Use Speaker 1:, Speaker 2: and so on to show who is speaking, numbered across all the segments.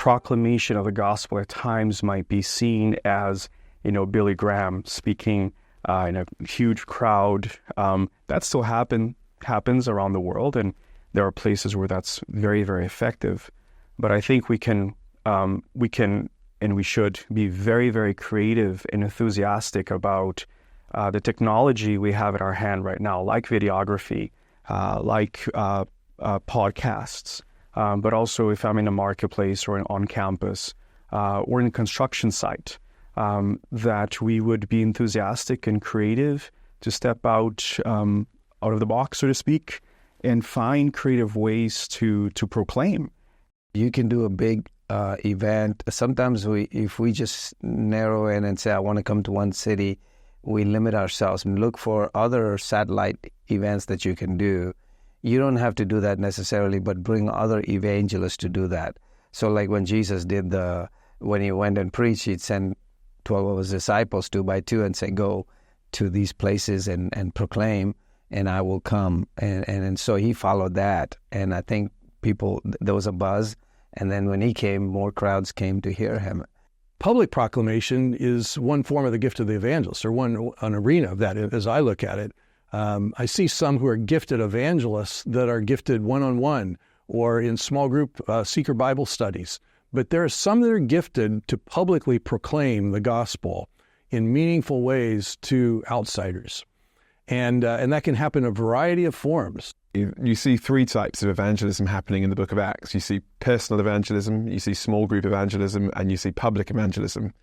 Speaker 1: proclamation of the gospel at times might be seen as, Billy Graham speaking in a huge crowd. That still happens around the world, and there are places where that's very, very effective. But I think we can and we should be very, very creative and enthusiastic about the technology we have at our hand right now, like videography, like podcasts, but also if I'm in a marketplace or on campus or in a construction site, that we would be enthusiastic and creative to step out of the box, so to speak, and find creative ways to proclaim.
Speaker 2: You can do a big event. Sometimes if we just narrow in and say, I want to come to one city, we limit ourselves and look for other satellite events that you can do. You don't have to do that necessarily, but bring other evangelists to do that. So like when Jesus did when he went and preached, he'd send 12 of his disciples 2 by 2 and say, go to these places and proclaim, and I will come. And so he followed that. And I think there was a buzz. And then when he came, more crowds came to hear him.
Speaker 3: Public proclamation is one form of the gift of the evangelist, or an arena of that, as I look at it. I see some who are gifted evangelists that are gifted one-on-one or in small group seeker Bible studies. But there are some that are gifted to publicly proclaim the gospel in meaningful ways to outsiders. And that can happen in a variety of forms.
Speaker 4: You see 3 types of evangelism happening in the book of Acts. You see personal evangelism, you see small group evangelism, and you see public evangelism.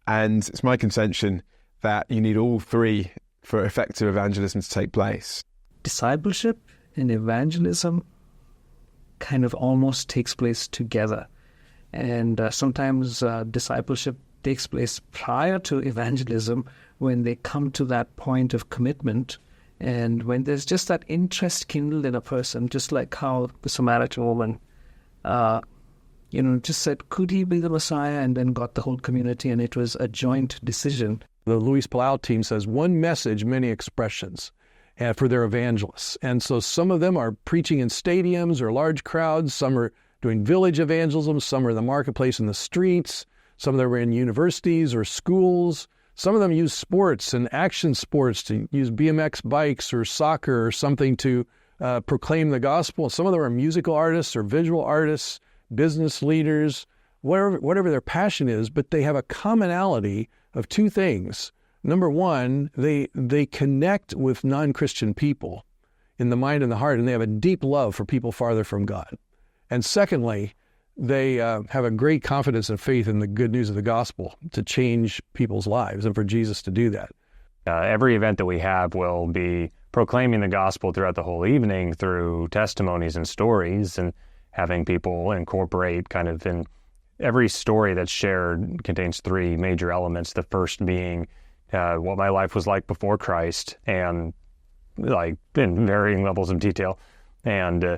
Speaker 4: And it's my contention that you need all 3 for effective evangelism to take place.
Speaker 5: Discipleship and evangelism kind of almost takes place together. And sometimes discipleship takes place prior to evangelism when they come to that point of commitment. And when there's just that interest kindled in a person, just like how the Samaritan woman, just said, could he be the Messiah? And then got the whole community, and it was a joint decision.
Speaker 3: The Luis Palau team says, one message, many expressions for their evangelists. And so some of them are preaching in stadiums or large crowds. Some are doing village evangelism. Some are in the marketplace in the streets. Some of them are in universities or schools. Some of them use sports and action sports to use BMX bikes or soccer or something to proclaim the gospel. Some of them are musical artists or visual artists, business leaders, whatever their passion is, but they have a commonality of 2 things. Number one, they connect with non-Christian people in the mind and the heart, and they have a deep love for people farther from God. And secondly, they have a great confidence and faith in the good news of the gospel to change people's lives and for Jesus to do that.
Speaker 6: Every event that we have will be proclaiming the gospel throughout the whole evening through testimonies and stories, and having people incorporate kind of in every story that's shared contains 3 major elements. The first being what my life was like before Christ, and like in varying levels of detail, and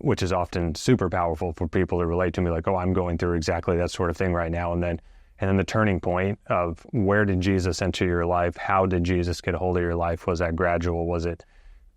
Speaker 6: which is often super powerful for people to relate to me, like, oh, I'm going through exactly that sort of thing right now. And then the turning point of where did Jesus enter your life? How did Jesus get a hold of your life? Was that gradual? Was it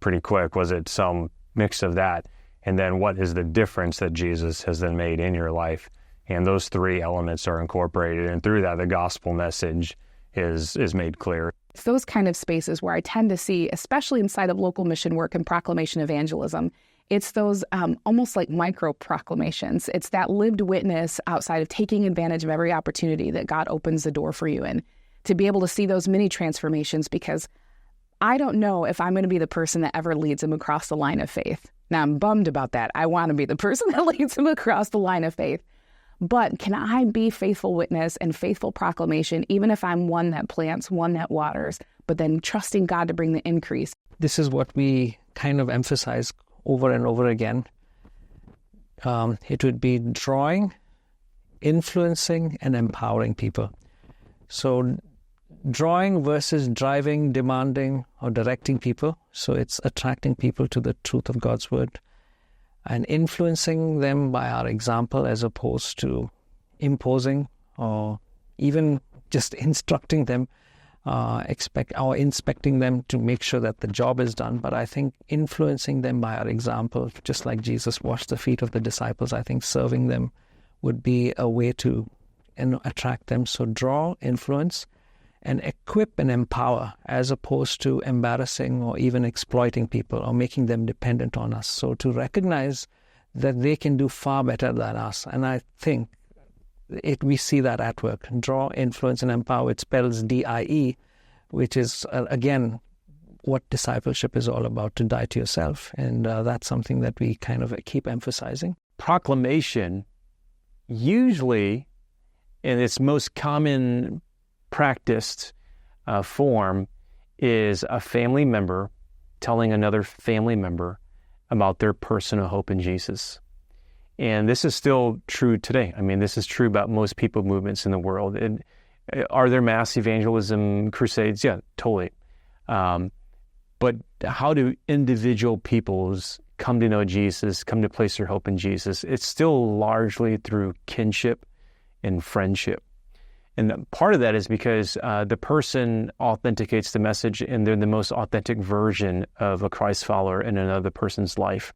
Speaker 6: pretty quick? Was it some mix of that? And then what is the difference that Jesus has then made in your life? And those 3 elements are incorporated. And through that, the gospel message is made clear.
Speaker 7: It's those kind of spaces where I tend to see, especially inside of local mission work and proclamation evangelism, it's those almost like micro proclamations. It's that lived witness outside of taking advantage of every opportunity that God opens the door for you in, to be able to see those mini transformations, because I don't know if I'm going to be the person that ever leads them across the line of faith. Now, I'm bummed about that. I want to be the person that leads them across the line of faith. But can I be faithful witness and faithful proclamation, even if I'm one that plants, one that waters, but then trusting God to bring the increase?
Speaker 5: This is what we kind of emphasize over and over again. It would be drawing, influencing, and empowering people. So drawing versus driving, demanding, or directing people. So it's attracting people to the truth of God's word, and influencing them by our example as opposed to imposing or even just instructing them, inspecting them to make sure that the job is done. But I think influencing them by our example, just like Jesus washed the feet of the disciples, I think serving them would be a way to attract them. So draw, influence, and equip and empower, as opposed to embarrassing or even exploiting people or making them dependent on us. So to recognize that they can do far better than us. And I think we see that at work. Draw, influence, and empower. It spells DIE, which is, again, what discipleship is all about, to die to yourself. And that's something that we kind of keep emphasizing.
Speaker 6: Proclamation, usually in its most common practiced form, is a family member telling another family member about their personal hope in Jesus. And this is still true today. I mean, this is true about most people movements in the world. And are there mass evangelism crusades? Yeah, totally. But how do individual peoples come to know Jesus, come to place their hope in Jesus? It's still largely through kinship and friendship. And part of that is because the person authenticates the message, and they're the most authentic version of a Christ follower in another person's life.